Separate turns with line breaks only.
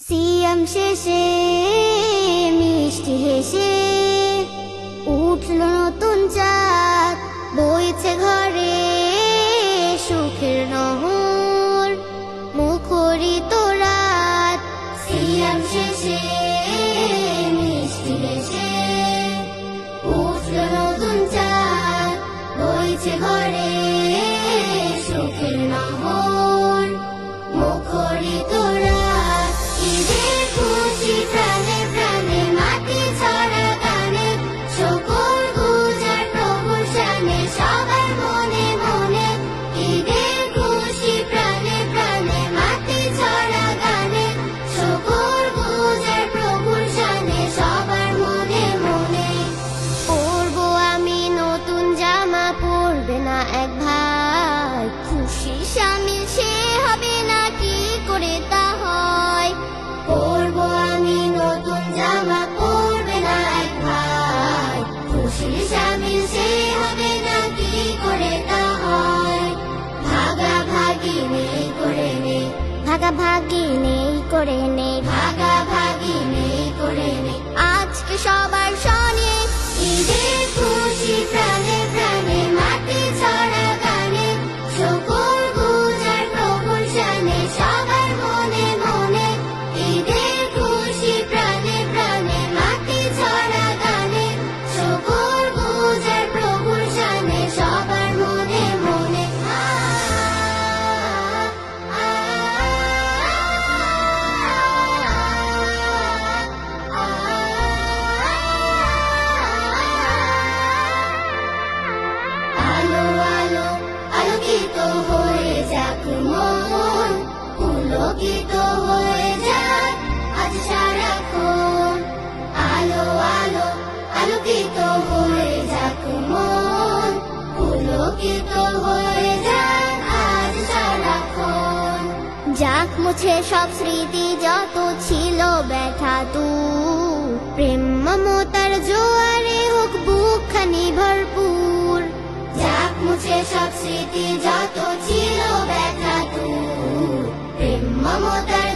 সিয়াম শেষে মিষ্টি হেসে উঠল নতুন চাঁদ, বইছে ঘরে সুখের নহর, মুখরিত রাত। সিয়াম শেষে মিষ্টি হেসে উঠল নতুন চাঁদ, বইছে ঘরে সুখের নহর, মুখরিত রাত। ঈদের খুশি প্রাণে প্রাণে, মাটি ছড়া গানে, শুকর গুজার প্রভুর শানে সবার মনে মনে। ঈদের খুশি প্রাণে প্রাণে, মাটি ছড়া গানে, শুকর গুজার প্রভুর শানে সবার মনে মনে। পরবো আমি নতুন জামা, পরবে না এক ভাই, খুশি স্বামী সে হবে না, কি করে তা হয়। পরবো আমি নতুন জামা, পরবে না এক ভাই, খুশি স্বামী সে হবে না, কি করে তা হয়। ভাগাভাগি নেই করে নে, ভাগাভাগি নেই করে নে, ভাগাভাগি নেই করে নে, আজকে সবার সনে। ঈদের খুশি প্রাণে প্রাণে, মাটি ছড়া গানে, শুকর গুজার প্রভুর শানে সবার মনে মনে। ঈদের খুশি প্রাণে প্রাণে, মাটি ছড়া গানে, শুকর গুজার প্রভুর শানে সবার মনে মনে। আলো আলো আলোকিত হয়ে যাক মন, পুলকিত হয়ে যাক আজ সারাক্ষণ। আলো আলো আলোকিত হয়ে যাক মন, পুলকিত হয়ে যাক আজ সারাক্ষণ। যাক মুছে সব স্মৃতি যত ছিল ব্যথা দূর, প্রেম মমতার জোয়ারে হোক বুকখানি ভরপুর। যাক মুছে সব স্মৃতি যত ছিল ব্যথা দূর, প্রেম মমতার